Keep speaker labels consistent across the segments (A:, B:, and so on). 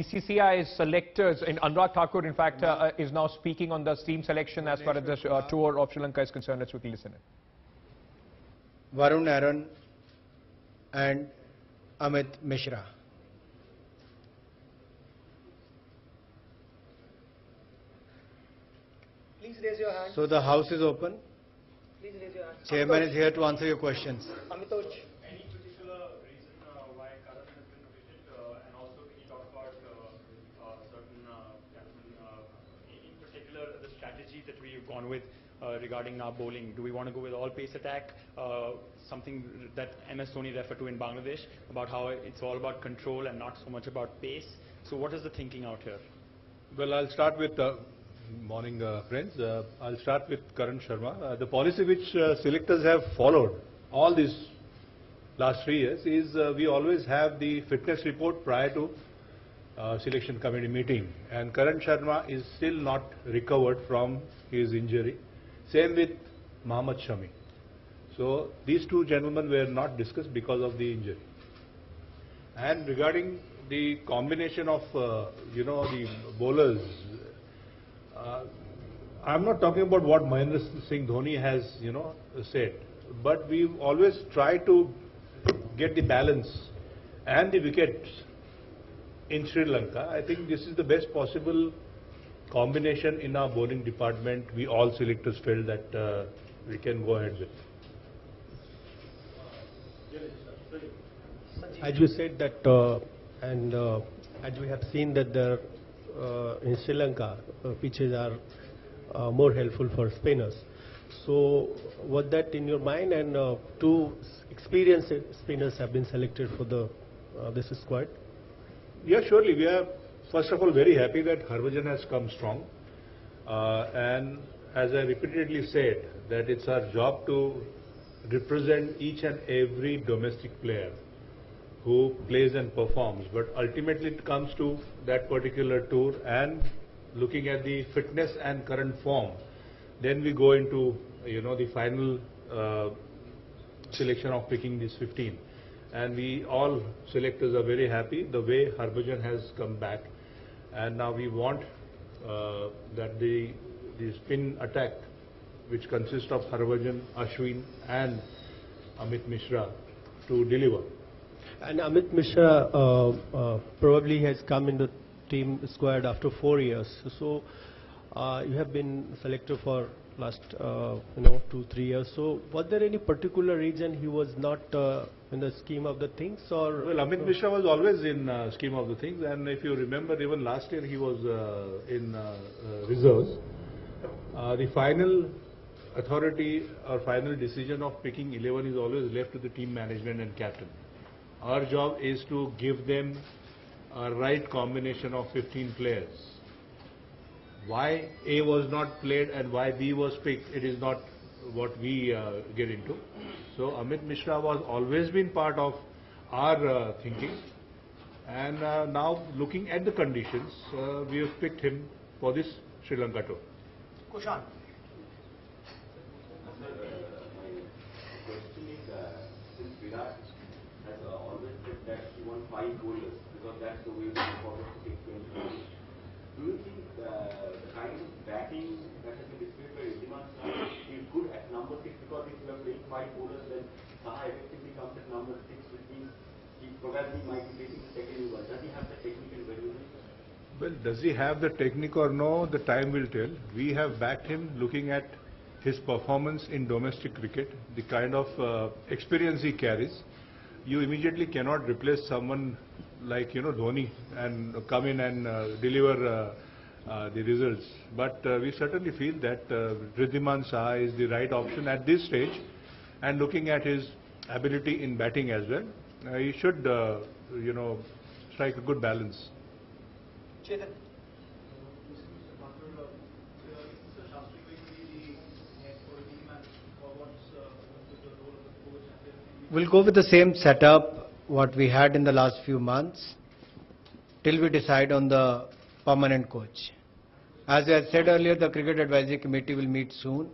A: BCCI's selectors, and Anurag Thakur, in fact, is now speaking on the team selection as far as the tour of Sri Lanka is concerned. Let's quickly listen in.
B: Varun Aaron and Amit Mishra.
C: Please raise your hand.
B: So the house is open.
C: Please raise your hand.
B: Chairman is here to answer your questions.
C: Amitoj.
D: Any particular reason why Karan has been omitted, and also can you talk about certain in particular the strategy that we've gone with regarding our bowling? Do we want to go with all pace attack, something that MS Dhoni referred to in Bangladesh about how it's all about control and not so much about pace? So what is the thinking out here?
E: Well, I'll start with morning friends. I'll start with Karan Sharma. The policy which selectors have followed all these last 3 years is we always have the fitness report prior to selection committee meeting, and Karan Sharma is still not recovered from his injury. Same with Mohammad Shami. So these two gentlemen were not discussed because of the injury. And regarding the combination of the bowlers, I'm not talking about what Mahendra Singh Dhoni has said, but we've always tried to get the balance and the wickets in Sri Lanka. I think this is the best possible combination in our bowling department. We all selectors felt that we can go ahead with.
F: As you said that, as we have seen that there, in Sri Lanka, pitches are more helpful for spinners. So, was that in your mind? And two experienced spinners have been selected for this squad.
E: Yeah, surely we are first of all very happy that Harbhajan has come strong, and as I repeatedly said that it's our job to represent each and every domestic player who plays and performs, but ultimately it comes to that particular tour and looking at the fitness and current form, then we go into the final selection of picking these 15. And we all selectors are very happy the way Harbhajan has come back, and now we want that the spin attack, which consists of Harbhajan, Ashwin and Amit Mishra, to deliver.
F: And Amit Mishra probably has come into team squad after 4 years. So you have been selected for last 2-3 years. So was there any particular reason he was not in the scheme of the things, or?
E: Well, Amit Mishra was always in scheme of the things, and if you remember, even last year he was in reserves. The final authority or final decision of picking 11 is always left to the team management and captain. Our job is to give them a right combination of 15 players. Why A was not played and why B was picked, it is not what we get into. So Amit Mishra was always been part of our thinking, and now looking at the conditions, we have picked him for this Sri Lanka tour.
C: Kushan.
G: Since Virat has always said that he wants 5 bowlers because that's the way we forward to take 20 bowlers. Do you think the kind of batting that has been displayed by Riddiman is good at number 6? Because if you are playing 5 bowlers, then Saha effectively comes at number 6, which means he probably might be getting the second over. Does he have the technique and variability?
E: Well, does he have the technique or no? The time will tell. We have backed him looking at his performance in domestic cricket, the kind of experience he carries. You immediately cannot replace someone like Dhoni and come in and deliver the results. But we certainly feel that Riddiman Saha is the right option at this stage, and looking at his ability in batting as well, he should strike a good balance.
C: Chetan.
B: We'll go with the same setup what we had in the last few months till we decide on the permanent coach. As I said earlier, the Cricket Advisory Committee will meet soon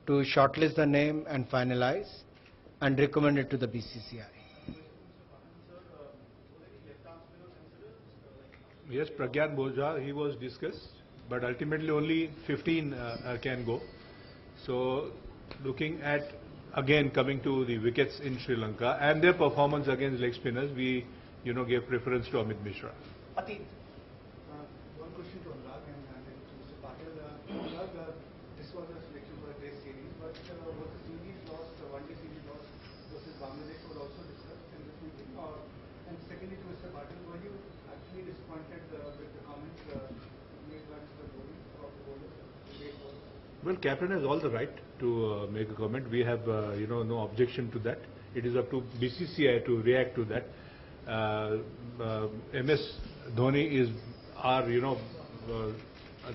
B: to shortlist the name and finalize and recommend it to the BCCI.
E: Yes, Pragyan Bojha, he was discussed, but ultimately only 15 can go. So, looking at, again, coming to the wickets in Sri Lanka and their performance against leg spinners, we, gave preference to Amit Mishra.
C: Atit.
H: One question to Anurag and then to Mr. Patil. Anurag, this was a selection for a test series, but was the series lost, one-day series lost versus Bangladesh was also discussed in this meeting? And secondly, to Mr. Patil, were you actually disappointed with the comments made by Mr. Kohli about the bowlers?
E: Well, captain has all the right to make a comment. We have, no objection to that. It is up to BCCI to react to that. MS Dhoni is our,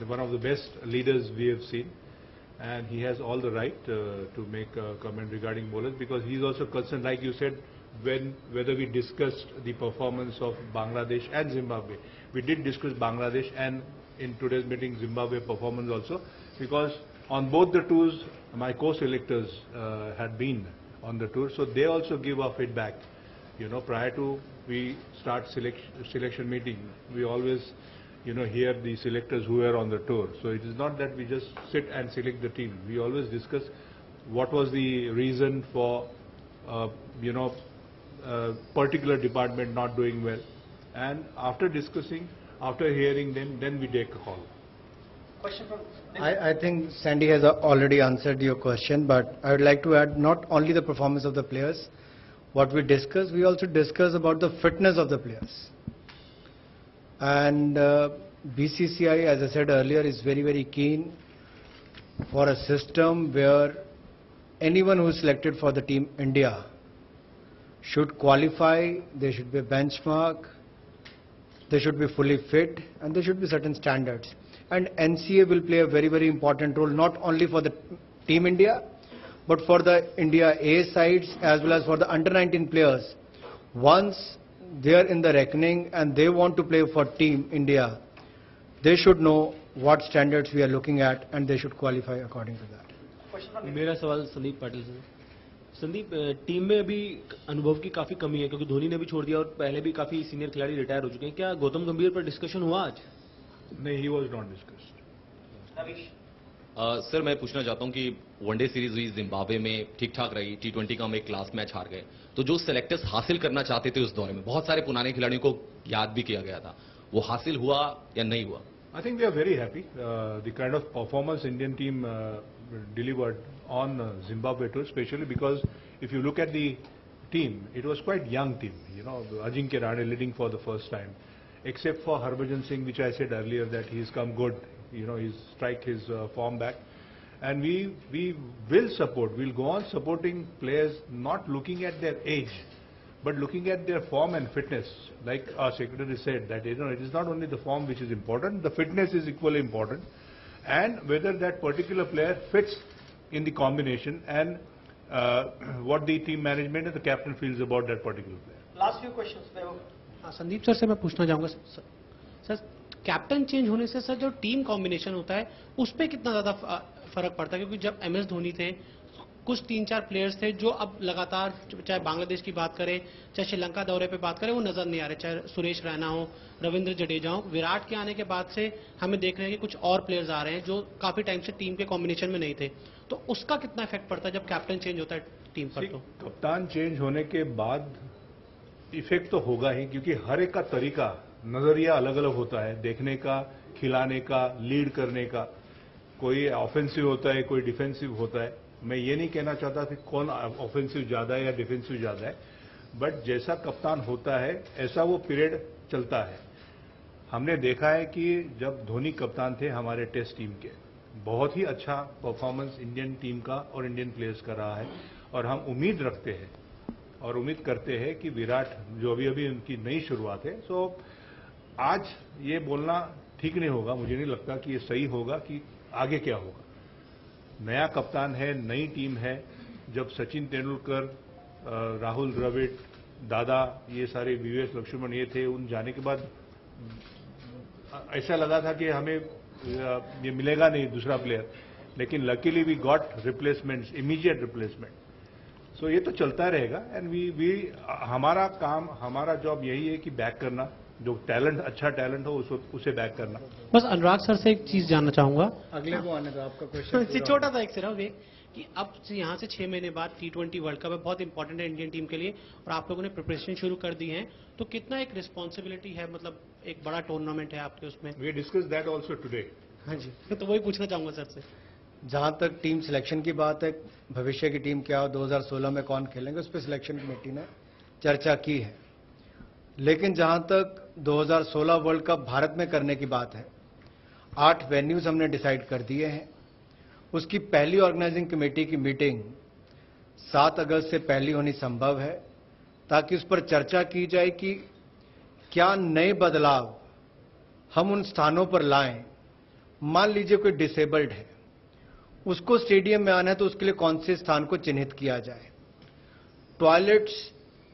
E: one of the best leaders we have seen, and he has all the right to make a comment regarding bowlers, because he is also concerned, like you said, whether we discussed the performance of Bangladesh and Zimbabwe. We did discuss Bangladesh and in today's meeting Zimbabwe performance also, because on both the tours my co-selectors had been on the tour, so they also give our feedback. Prior to we start selection meeting, we always hear the selectors who are on the tour. So it is not that we just sit and select the team. We always discuss what was the reason for particular department not doing well, and after discussing, after hearing them, then we take a call.
C: Question from...
B: I think Sandy has already answered your question, but I would like to add not only the performance of the players, what we discuss, we also discuss about the fitness of the players. And BCCI, as I said earlier, is very, very keen for a system where anyone who is selected for the team India should qualify, there should be a benchmark, they should be fully fit, and there should be certain standards. And NCA will play a very, very important role, not only for the Team India, but for the India A sides as well as for the under-19 players. Once they are in the reckoning and they want to play for Team India, they should know what standards we are looking at and they should qualify according to that.
I: मेरा सवाल संदीप पाटिल से। Sandeep, team में अभी अनुभव की काफी कमी है क्योंकि धोनी ने भी छोड़ दिया और पहले भी काफी सीनियर खिलाड़ी रिटायर हो चुके हैं। क्या गौतम गंभीर पर डिस्कशन हुआ आज?
E: नहीं, he was not discussed.
C: Ravish.
J: Sir, मैं पूछना चाहता हूं कि वनडे सीरीज हुई जिम्बाब्वे में, ठीक ठाक रही, टी20 का हम एक क्लास मैच हार गए, तो जो सेलेक्टर्स हासिल करना चाहते थे उस दौरे में बहुत सारे पुराने खिलाड़ियों को याद भी किया गया था, वो हासिल हुआ या नहीं हुआ?
E: I think we are very happy. The kind of performance Indian team delivered on Zimbabwe tour, especially because if you look at the team, it was quite young team. Ajinkya Rahul leading for the first time, except for Harbhajan Singh, which I said earlier that he's come good. He's strike his form back, and we will support. We'll go on supporting players, not looking at their age, but looking at their form and fitness. Like our secretary said, that it is not only the form which is important, the fitness is equally important, and whether that particular player fits in the combination, and what the team management and the captain feels about that particular player.
C: Last few questions.
I: Sandeep sir से मैं पूछना चाहूंगा sir, captain change होने से sir जो team combination होता है उस पर कितना ज्यादा फर्क पड़ता है? क्योंकि जब MS धोनी थे, कुछ 3-4 प्लेयर्स थे जो अब लगातार, चाहे बांग्लादेश की बात करें, चाहे श्रीलंका दौरे पे बात करें, वो नजर नहीं आ रहे, चाहे सुरेश रैना हो, रविंद्र जडेजा हो। विराट के आने के बाद से हमें देख रहे हैं कि कुछ और प्लेयर्स आ रहे हैं जो काफी टाइम से टीम के कॉम्बिनेशन में नहीं थे, तो उसका कितना इफेक्ट पड़ता है जब कैप्टन चेंज होता है टीम पर? तो
E: कप्तान चेंज होने के बाद इफेक्ट तो होगा ही, क्योंकि हर एक का तरीका, नजरिया अलग अलग होता है, देखने का, खिलाने का, लीड करने का। कोई ऑफेंसिव होता है, कोई डिफेंसिव होता है। मैं ये नहीं कहना चाहता कि कौन ऑफेंसिव ज्यादा है या डिफेंसिव ज्यादा है, बट जैसा कप्तान होता है ऐसा वो पीरियड चलता है। हमने देखा है कि जब धोनी कप्तान थे हमारे टेस्ट टीम के, बहुत ही अच्छा परफॉर्मेंस इंडियन टीम का और इंडियन प्लेयर्स का रहा है, और हम उम्मीद रखते हैं और उम्मीद करते हैं कि विराट, जो अभी उनकी नई शुरुआत है, सो आज ये बोलना ठीक नहीं होगा, मुझे नहीं लगता कि ये सही होगा कि आगे क्या होगा। नया कप्तान है, नई टीम है। जब सचिन तेंदुलकर, राहुल द्रविड़, दादा, ये सारे VVS लक्ष्मण ये थे, उन जाने के बाद ऐसा लगा था कि हमें ये मिलेगा नहीं दूसरा प्लेयर, लेकिन luckily we got replacements, immediate replacement. So ये तो चलता रहेगा, एंड हमारा काम, हमारा जॉब यही है कि बैक करना, जो टैलेंट, अच्छा टैलेंट हो उसे बैक करना।
I: बस अनुराग सर से एक चीज जानना चाहूंगा,
B: अगले को आने दो, आपका क्वेश्चन
I: छोटा सा एक सिर्फ एक, कि अब से यहाँ से 6 महीने बाद T20 वर्ल्ड कप है, बहुत इंपॉर्टेंट है इंडियन टीम के लिए, और आप लोगों ने प्रिपरेशन शुरू कर दी है, तो कितना एक रिस्पॉन्सिबिलिटी है, मतलब एक बड़ा टूर्नामेंट है आपके उसमें?
E: We discuss that also today.
I: हाँ जी, तो वही पूछना चाहूंगा सर से।
B: जहां तक टीम सिलेक्शन की बात है, भविष्य की टीम क्या हो, 2016 में कौन खेलेंगे, उस पर सिलेक्शन कमेटी ने चर्चा की है। लेकिन जहां तक 2016 वर्ल्ड कप भारत में करने की बात है, 8 वेन्यूज हमने डिसाइड कर दिए हैं। उसकी पहली ऑर्गेनाइजिंग कमेटी की मीटिंग 7 अगस्त से पहली होनी संभव है, ताकि उस पर चर्चा की जाए कि क्या नए बदलाव हम उन स्थानों पर लाएं। मान लीजिए कोई डिसेबल्ड है, उसको स्टेडियम में आना है, तो उसके लिए कौन से स्थान को चिन्हित किया जाए। टॉयलेट्स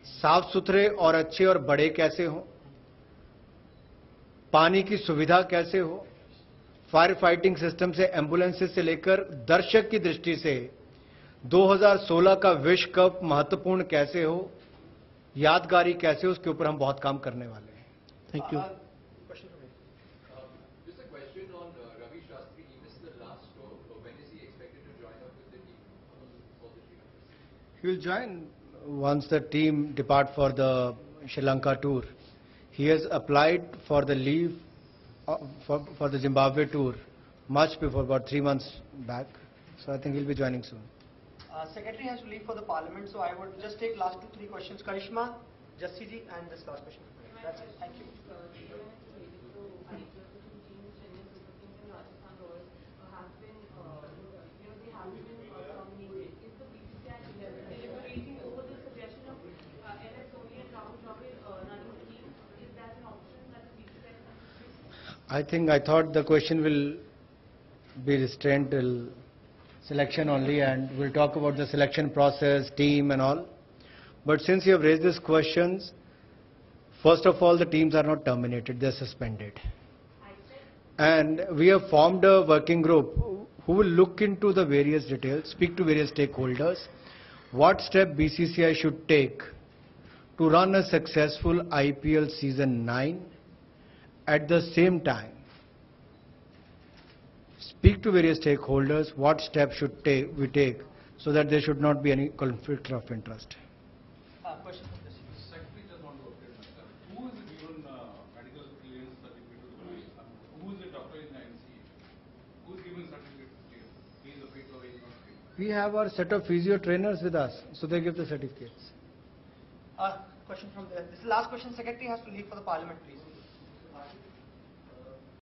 B: साफ सुथरे और अच्छे और बड़े कैसे हो, पानी की सुविधा कैसे हो, फायर फाइटिंग सिस्टम से एम्बुलेंसेस से लेकर दर्शक की दृष्टि से 2016 का विश्व कप महत्वपूर्ण कैसे हो, यादगारी कैसे हो, उसके ऊपर हम बहुत काम करने वाले हैं।
I: Thank you.
K: Just a question on Ravi Shastri. He missed the last tour. When is he expected to join up with the team for the Sri Lanka?
B: He will join once the team depart for the Sri Lanka tour. He has applied for the leave for the Zimbabwe tour much before, about 3 months back. So I think he'll be joining soon.
C: Secretary has to leave for the parliament, so I would just take last 2-3 questions. Karishma, Jassi ji, and this last question. That's it. Thank you.
B: I thought the question will be restrained till selection only, and we'll talk about the selection process, team and all. But since you have raised these questions, first of all, the teams are not terminated, they're suspended. And we have formed a working group who will look into the various details, speak to various stakeholders, what step BCCI should take to run a successful IPL season 9. At the same time, speak to various stakeholders what steps should we take so that there should not be any conflict of interest.
C: Question from Jassi.
L: Secretary just want to update myself. Who is given medical clearance certificate to the police? Who is the doctor in the NCA? Who is given certificate to clear? He is a fit or he is not fit?
B: We have our set of physio trainers with us, so they give the certificates.
C: Question from there. This is the last question. Secretary has to leave for the parliament, please.